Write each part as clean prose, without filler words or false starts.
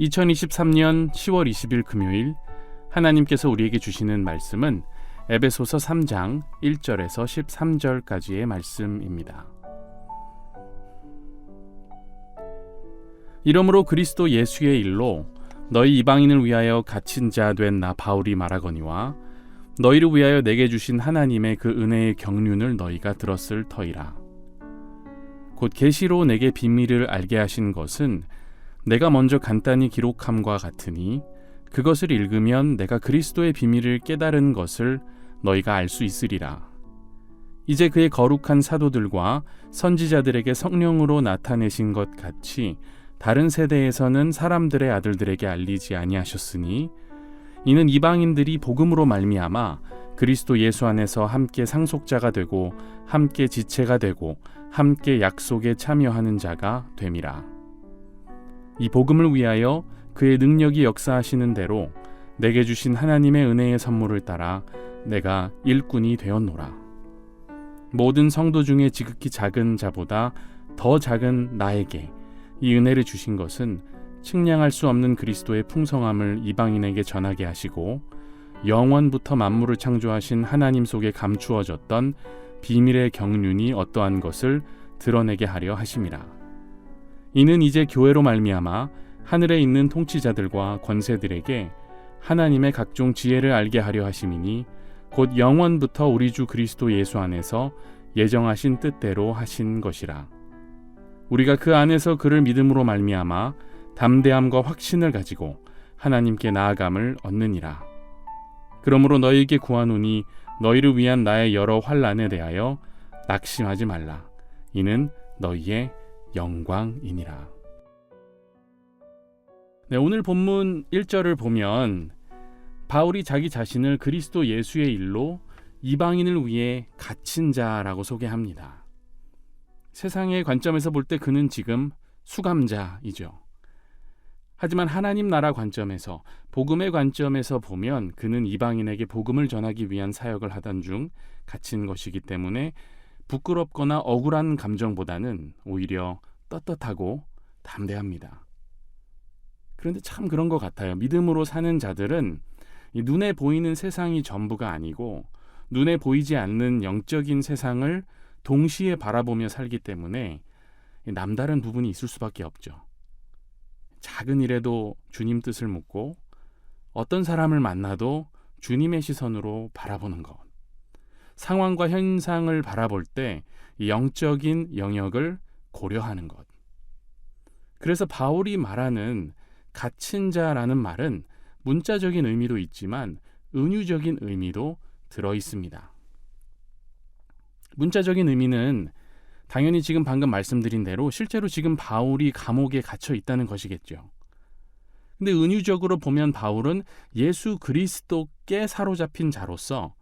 2023년 10월 20일 금요일 하나님께서 우리에게 주시는 말씀은 에베소서 3장 1절에서 13절까지의 말씀입니다. 이러므로 그리스도 예수의 일로 너희 이방인을 위하여 갇힌 자 된 나 바울이 말하거니와 너희를 위하여 내게 주신 하나님의 그 은혜의 경륜을 너희가 들었을 터이라. 곧 계시로 내게 비밀을 알게 하신 것은 내가 먼저 간단히 기록함과 같으니 그것을 읽으면 내가 그리스도의 비밀을 깨달은 것을 너희가 알 수 있으리라. 이제 그의 거룩한 사도들과 선지자들에게 성령으로 나타내신 것 같이 다른 세대에서는 사람들의 아들들에게 알리지 아니하셨으니 이는 이방인들이 복음으로 말미암아 그리스도 예수 안에서 함께 상속자가 되고 함께 지체가 되고 함께 약속에 참여하는 자가 됨이라. 이 복음을 위하여 그의 능력이 역사하시는 대로 내게 주신 하나님의 은혜의 선물을 따라 내가 일꾼이 되었노라. 모든 성도 중에 지극히 작은 자보다 더 작은 나에게 이 은혜를 주신 것은 측량할 수 없는 그리스도의 풍성함을 이방인에게 전하게 하시고 영원부터 만물을 창조하신 하나님 속에 감추어졌던 비밀의 경륜이 어떠한 것을 드러내게 하려 하심이라. 이는 이제 교회로 말미암아 하늘에 있는 통치자들과 권세들에게 하나님의 각종 지혜를 알게 하려 하심이니 곧 영원부터 우리 주 그리스도 예수 안에서 예정하신 뜻대로 하신 것이라. 우리가 그 안에서 그를 믿음으로 말미암아 담대함과 확신을 가지고 하나님께 나아감을 얻느니라. 그러므로 너희에게 구하노니 너희를 위한 나의 여러 환난에 대하여 낙심하지 말라. 이는 너희의 영광이니라. 오늘 본문 1절을 보면 바울이 자기 자신을 그리스도 예수의 일로 이방인을 위해 갇힌 자라고 소개합니다. 세상의 관점에서 볼 때 그는 지금 수감자이죠. 하지만 하나님 나라 관점에서, 복음의 관점에서 보면 그는 이방인에게 복음을 전하기 위한 사역을 하던 중 갇힌 것이기 때문에 부끄럽거나 억울한 감정보다는 오히려 떳떳하고 담대합니다. 그런데 참 그런 것 같아요. 믿음으로 사는 자들은 이 눈에 보이는 세상이 전부가 아니고 눈에 보이지 않는 영적인 세상을 동시에 바라보며 살기 때문에 남다른 부분이 있을 수밖에 없죠. 작은 일에도 주님 뜻을 묻고 어떤 사람을 만나도 주님의 시선으로 바라보는 것. 상황과 현상을 바라볼 때 영적인 영역을 고려하는 것. 그래서 바울이 말하는 갇힌 자라는 말은 문자적인 의미도 있지만 은유적인 의미도 들어 있습니다. 문자적인 의미는 당연히 지금 방금 말씀드린 대로 실제로 지금 바울이 감옥에 갇혀 있다는 것이겠죠. 근데 은유적으로 보면 바울은 예수 그리스도께 사로잡힌 자로서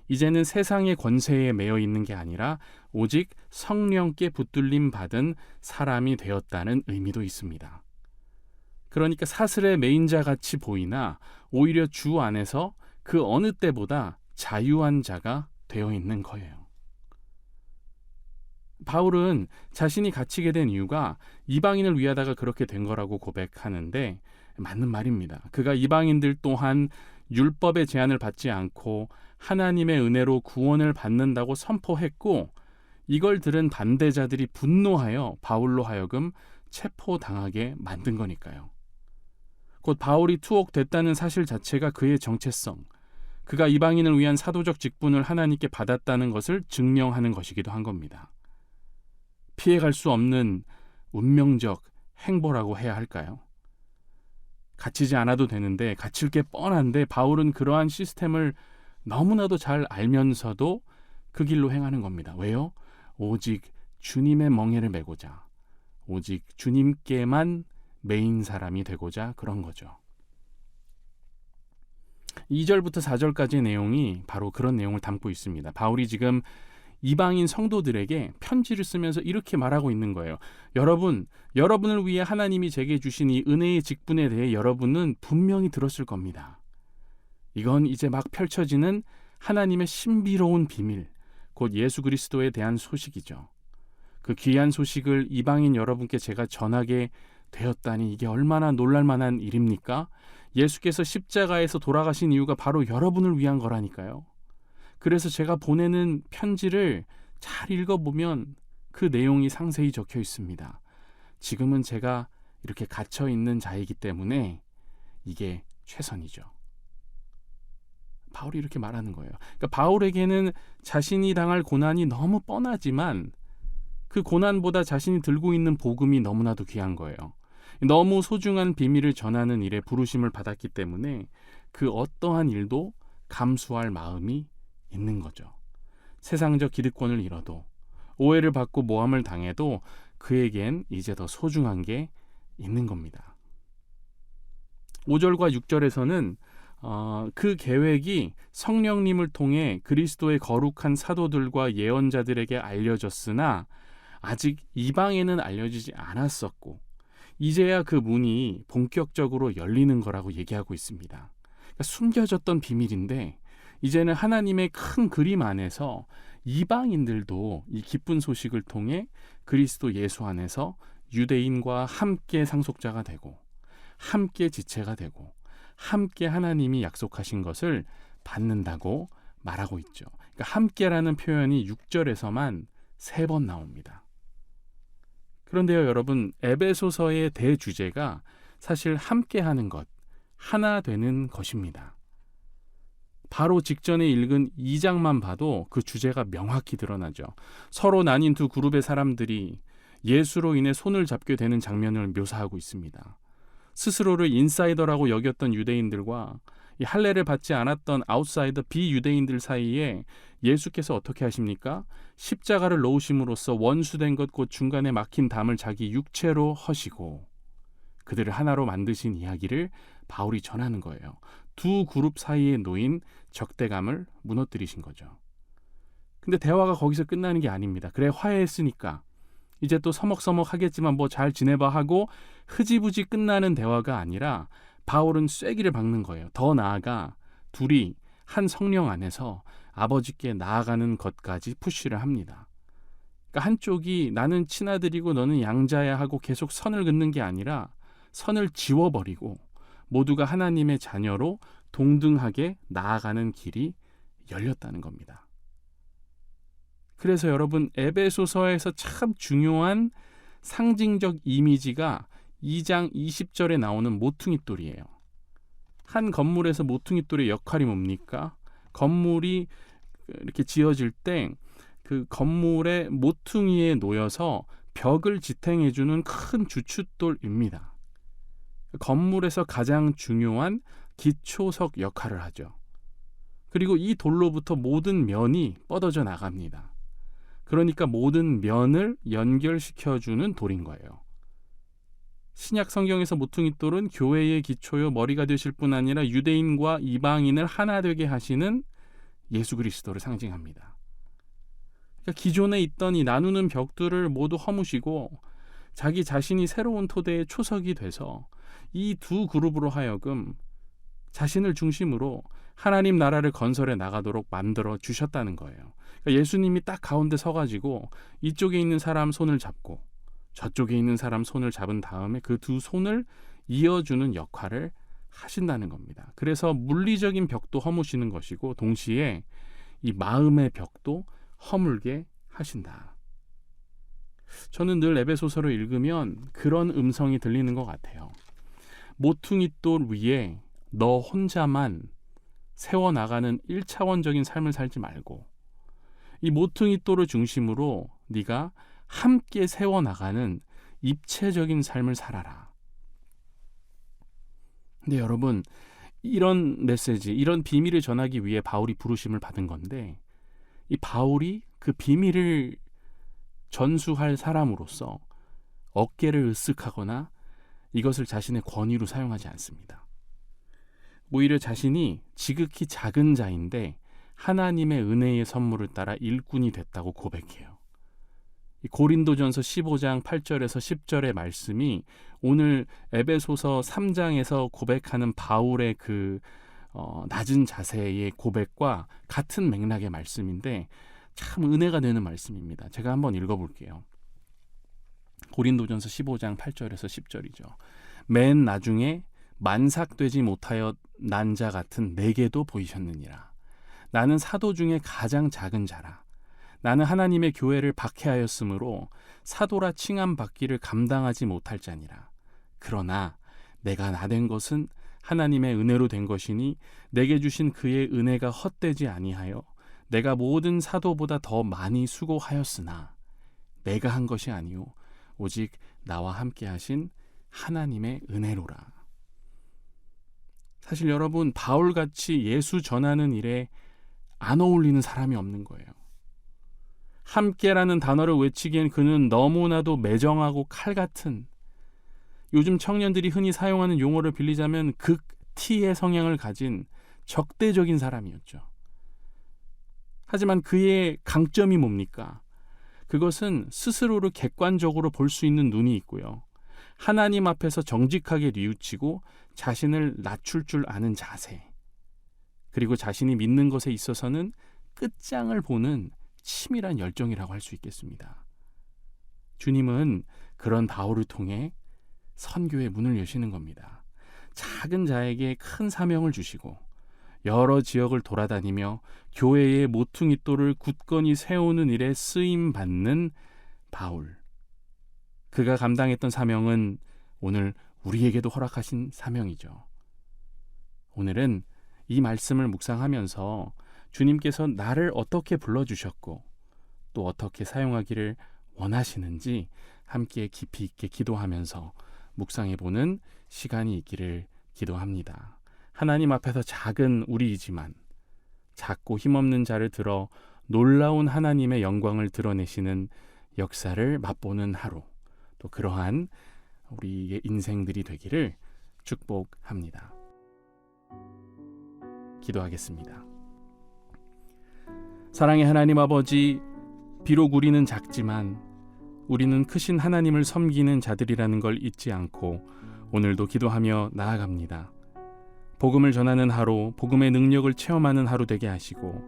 이제는 세상의 권세에 매여 있는 게 아니라 오직 성령께 붙들림 받은 사람이 되었다는 의미도 있습니다. 그러니까 사슬에 매인 자 같이 보이나 오히려 주 안에서 그 어느 때보다 자유한 자가 되어 있는 거예요. 바울은 자신이 갇히게 된 이유가 이방인을 위하다가 그렇게 된 거라고 고백하는데 맞는 말입니다. 그가 이방인들 또한 율법의 제한을 받지 않고 하나님의 은혜로 구원을 받는다고 선포했고 이걸 들은 반대자들이 분노하여 바울로 하여금 체포당하게 만든 거니까요. 곧 바울이 투옥됐다는 사실 자체가 그의 정체성, 그가 이방인을 위한 사도적 직분을 하나님께 받았다는 것을 증명하는 것이기도 한 겁니다. 피해갈 수 없는 운명적 행보라고 해야 할까요? 갇히지 않아도 되는데 갇힐 게 뻔한데 바울은 그러한 시스템을 너무나도 잘 알면서도 그 길로 행하는 겁니다. 왜요? 오직 주님의 멍에를 메고자, 오직 주님께만 매인 사람이 되고자 그런 거죠. 2절부터 4절까지의 내용이 바로 그런 내용을 담고 있습니다. 바울이 지금 이방인 성도들에게 편지를 쓰면서 이렇게 말하고 있는 거예요. 여러분을 위해 하나님이 제게 주신 이 은혜의 직분에 대해 여러분은 분명히 들었을 겁니다. 이건 이제 막 펼쳐지는 하나님의 신비로운 비밀, 곧 예수 그리스도에 대한 소식이죠. 그 귀한 소식을 이방인 여러분께 제가 전하게 되었다니 이게 얼마나 놀랄만한 일입니까? 예수께서 십자가에서 돌아가신 이유가 바로 여러분을 위한 거라니까요. 그래서 제가 보내는 편지를 잘 읽어보면 그 내용이 상세히 적혀 있습니다. 지금은 제가 이렇게 갇혀 있는 자이기 때문에 이게 최선이죠. 바울이 이렇게 말하는 거예요. 그러니까 바울에게는 자신이 당할 고난이 너무 뻔하지만 그 고난보다 자신이 들고 있는 복음이 너무나도 귀한 거예요. 너무 소중한 비밀을 전하는 일에 부르심을 받았기 때문에 그 어떠한 일도 감수할 마음이 있는 거죠. 세상적 기득권을 잃어도, 오해를 받고 모함을 당해도 그에겐 이제 더 소중한 게 있는 겁니다. 5절과 6절에서는 그 계획이 성령님을 통해 그리스도의 거룩한 사도들과 예언자들에게 알려졌으나 아직 이방에는 알려지지 않았었고 이제야 그 문이 본격적으로 열리는 거라고 얘기하고 있습니다. 그러니까 숨겨졌던 비밀인데 이제는 하나님의 큰 그림 안에서 이방인들도 이 기쁜 소식을 통해 그리스도 예수 안에서 유대인과 함께 상속자가 되고 함께 지체가 되고 함께 하나님이 약속하신 것을 받는다고 말하고 있죠. 그러니까 함께라는 표현이 6절에서만 3번 나옵니다. 그런데요, 여러분, 에베소서의 대주제가 사실 함께하는 것, 하나 되는 것입니다. 바로 직전에 읽은 2장만 봐도 그 주제가 명확히 드러나죠. 서로 나뉜 두 그룹의 사람들이 예수로 인해 손을 잡게 되는 장면을 묘사하고 있습니다. 스스로를 인사이더라고 여겼던 유대인들과 이 할례를 받지 않았던 아웃사이더 비유대인들 사이에 예수께서 어떻게 하십니까? 십자가를 놓으심으로써 원수된 것 곧 중간에 막힌 담을 자기 육체로 허시고 그들을 하나로 만드신 이야기를 바울이 전하는 거예요. 두 그룹 사이에 놓인 적대감을 무너뜨리신 거죠. 근데 대화가 거기서 끝나는 게 아닙니다. 그래, 화해했으니까 이제 또 서먹서먹 하겠지만 뭐 잘 지내봐 하고 흐지부지 끝나는 대화가 아니라 바울은 쐐기를 박는 거예요. 더 나아가 둘이 한 성령 안에서 아버지께 나아가는 것까지 푸시를 합니다. 그러니까 한쪽이 나는 친아들이고 너는 양자야 하고 계속 선을 긋는 게 아니라 선을 지워버리고 모두가 하나님의 자녀로 동등하게 나아가는 길이 열렸다는 겁니다. 그래서 여러분, 에베소서에서 참 중요한 상징적 이미지가 2장 20절에 나오는 모퉁이돌이에요. 한 건물에서 모퉁이돌의 역할이 뭡니까? 건물이 이렇게 지어질 때 그 건물의 모퉁이에 놓여서 벽을 지탱해주는 큰 주춧돌입니다. 건물에서 가장 중요한 기초석 역할을 하죠. 그리고 이 돌로부터 모든 면이 뻗어져 나갑니다. 그러니까 모든 면을 연결시켜주는 돌인 거예요. 신약 성경에서 모퉁이돌은 교회의 기초요 머리가 되실 뿐 아니라 유대인과 이방인을 하나 되게 하시는 예수 그리스도를 상징합니다. 그러니까 기존에 있던 이 나누는 벽들을 모두 허무시고 자기 자신이 새로운 토대의 초석이 돼서 이 두 그룹으로 하여금 자신을 중심으로 하나님 나라를 건설해 나가도록 만들어 주셨다는 거예요. 그러니까 예수님이 딱 가운데 서가지고 이쪽에 있는 사람 손을 잡고 저쪽에 있는 사람 손을 잡은 다음에 그 두 손을 이어주는 역할을 하신다는 겁니다. 그래서 물리적인 벽도 허무시는 것이고 동시에 이 마음의 벽도 허물게 하신다. 저는 늘 에베소서를 읽으면 그런 음성이 들리는 것 같아요. 모퉁이돌 위에 너 혼자만 세워나가는 1차원적인 삶을 살지 말고 이 모퉁이돌을 중심으로 네가 함께 세워나가는 입체적인 삶을 살아라. 근데 여러분, 이런 메시지, 이런 비밀을 전하기 위해 바울이 부르심을 받은 건데 이 바울이 그 비밀을 전수할 사람으로서 어깨를 으쓱하거나 이것을 자신의 권위로 사용하지 않습니다. 오히려 자신이 지극히 작은 자인데 하나님의 은혜의 선물을 따라 일꾼이 됐다고 고백해요. 고린도전서 15장 8절에서 10절의 말씀이 오늘 에베소서 3장에서 고백하는 바울의 그 낮은 자세의 고백과 같은 맥락의 말씀인데 참 은혜가 되는 말씀입니다. 제가 한번 읽어볼게요. 고린도전서 15장 8절에서 10절이죠. 맨 나중에 만삭되지 못하여 난 자 같은 내게도 보이셨느니라. 나는 사도 중에 가장 작은 자라. 나는 하나님의 교회를 박해하였으므로 사도라 칭함받기를 감당하지 못할 자니라. 그러나 내가 나된 것은 하나님의 은혜로 된 것이니 내게 주신 그의 은혜가 헛되지 아니하여 내가 모든 사도보다 더 많이 수고하였으나 내가 한 것이 아니요 오직 나와 함께 하신 하나님의 은혜로라. 사실 여러분, 바울같이 예수 전하는 일에 안 어울리는 사람이 없는 거예요. 함께라는 단어를 외치기엔 그는 너무나도 매정하고 칼같은, 요즘 청년들이 흔히 사용하는 용어를 빌리자면 극 T의 성향을 가진 적대적인 사람이었죠. 하지만 그의 강점이 뭡니까? 그것은 스스로를 객관적으로 볼 수 있는 눈이 있고요. 하나님 앞에서 정직하게 뉘우치고 자신을 낮출 줄 아는 자세, 그리고 자신이 믿는 것에 있어서는 끝장을 보는 치밀한 열정이라고 할 수 있겠습니다. 주님은 그런 바울을 통해 선교의 문을 여시는 겁니다. 작은 자에게 큰 사명을 주시고 여러 지역을 돌아다니며 교회의 모퉁이돌을 굳건히 세우는 일에 쓰임받는 바울. 그가 감당했던 사명은 오늘 우리에게도 허락하신 사명이죠. 오늘은 이 말씀을 묵상하면서 주님께서 나를 어떻게 불러주셨고 또 어떻게 사용하기를 원하시는지 함께 깊이 있게 기도하면서 묵상해보는 시간이 있기를 기도합니다. 하나님 앞에서 작은 우리이지만 작고 힘없는 자를 들어 놀라운 하나님의 영광을 드러내시는 역사를 맛보는 하루, 또 그러한 우리의 인생들이 되기를 축복합니다. 기도하겠습니다. 사랑의 하나님 아버지, 비록 우리는 작지만 우리는 크신 하나님을 섬기는 자들이라는 걸 잊지 않고 오늘도 기도하며 나아갑니다. 복음을 전하는 하루, 복음의 능력을 체험하는 하루 되게 하시고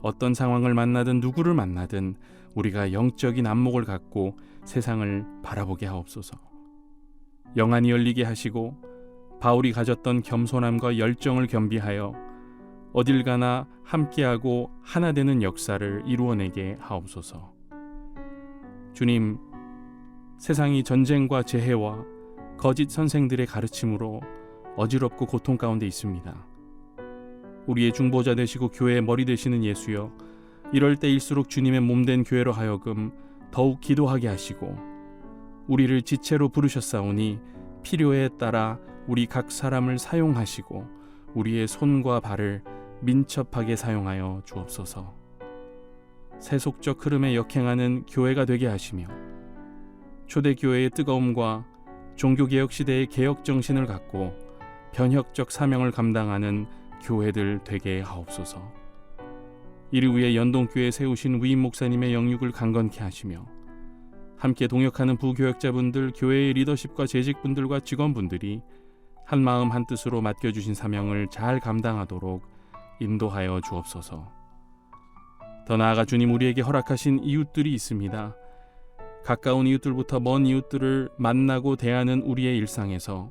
어떤 상황을 만나든 누구를 만나든 우리가 영적인 안목을 갖고 세상을 바라보게 하옵소서. 영안이 열리게 하시고 바울이 가졌던 겸손함과 열정을 겸비하여 어딜 가나 함께하고 하나 되는 역사를 이루어내게 하옵소서. 주님, 세상이 전쟁과 재해와 거짓 선생들의 가르침으로 어지럽고 고통 가운데 있습니다. 우리의 중보자 되시고 교회의 머리 되시는 예수여, 이럴 때일수록 주님의 몸된 교회로 하여금 더욱 기도하게 하시고 우리를 지체로 부르셨사오니 필요에 따라 우리 각 사람을 사용하시고 우리의 손과 발을 민첩하게 사용하여 주옵소서. 세속적 흐름에 역행하는 교회가 되게 하시며 초대교회의 뜨거움과 종교개혁 시대의 개혁정신을 갖고 변혁적 사명을 감당하는 교회들 되게 하옵소서. 이를 위해 연동교회에 세우신 위임 목사님의 영육을 강건케 하시며 함께 동역하는 부교역자분들, 교회의 리더십과 재직분들과 직원분들이 한마음 한뜻으로 맡겨주신 사명을 잘 감당하도록 인도하여 주옵소서. 더 나아가 주님, 우리에게 허락하신 이웃들이 있습니다. 가까운 이웃들부터 먼 이웃들을 만나고 대하는 우리의 일상에서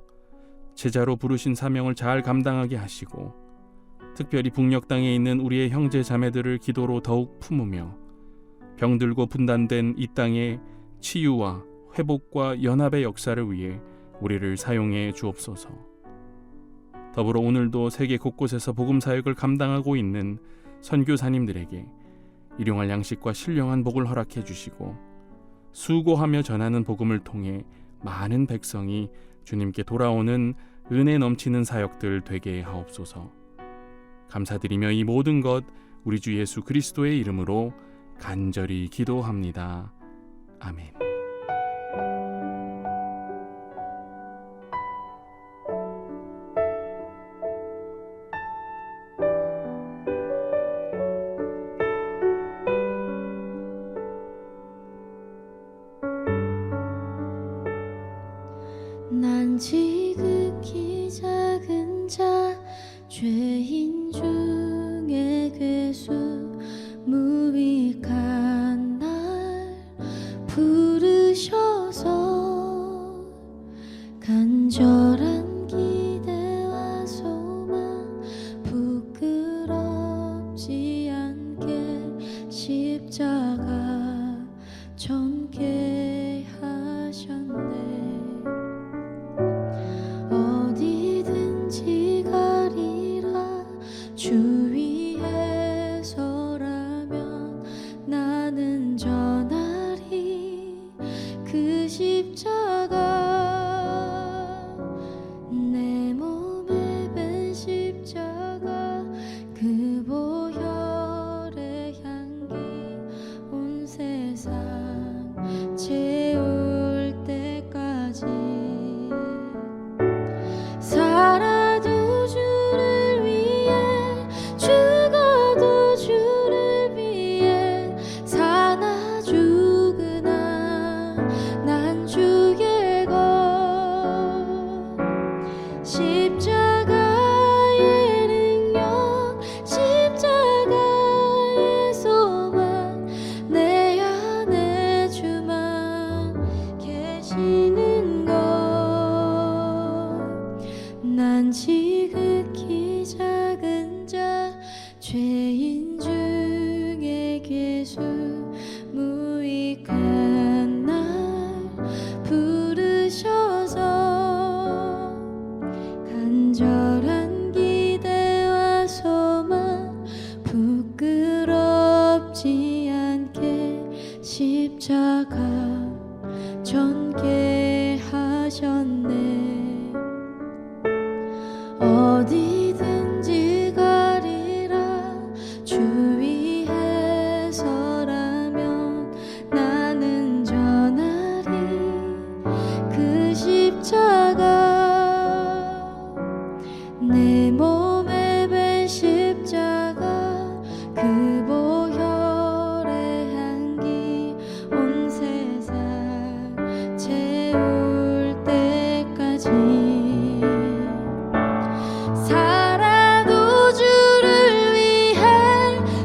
제자로 부르신 사명을 잘 감당하게 하시고 특별히 북녘 땅에 있는 우리의 형제 자매들을 기도로 더욱 품으며 병들고 분단된 이 땅의 치유와 회복과 연합의 역사를 위해 우리를 사용해 주옵소서. 더불어 오늘도 세계 곳곳에서 복음 사역을 감당하고 있는 선교사님들에게 일용할 양식과 신령한 복을 허락해 주시고 수고하며 전하는 복음을 통해 많은 백성이 주님께 돌아오는 은혜 넘치는 사역들 되게 하옵소서. 감사드리며 이 모든 것 우리 주 예수 그리스도의 이름으로 간절히 기도합니다. 아멘. 난 지극히 작은 자, 죄인 중에 괴수, 무익한 날 부르셔서 십자가의 능력 십자가의 소망 내 안에 주만 계시는 것 난 지극히 작은 자 죄인 중에 괴수 무익한 날 부르셔서 간절한 기대와 소망 부끄럽지 않게 십자가 전개하셨네. 어디든지 가리라 주 위에 서라면 나는 전하리 그 십자가 내 몸에 밴 십자가 그 보혈의 향기 온 세상 채울 때까지 살아도 주를 위해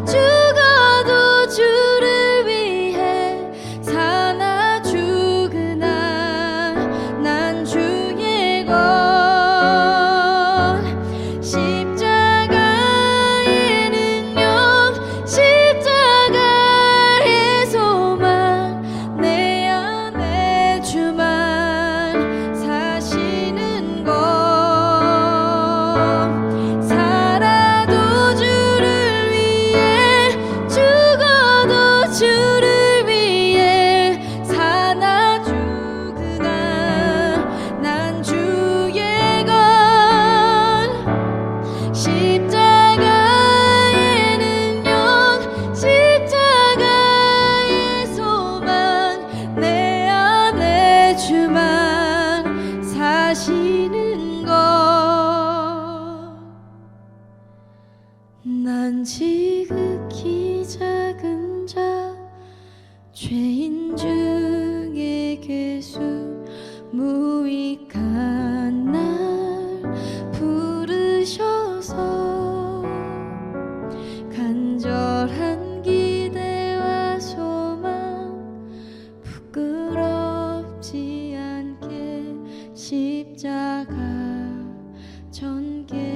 죽어도 주를 위해 사나 죽으나 난 주의 것 십자가의 능력 십자가의 소망 내 안에 주만 사시는 것 살아도 주를 위해 죽어도 주를 위해 사나 죽으나 난 주의 것 십자가의 능력 십자가의 소망 내 안에 주만 사시는 것 난 지극히 작은 자 죄인 중에 괴수 무익한 날 부르셔서 간절한 기대와 소망 부끄럽지 않게 십자가 전개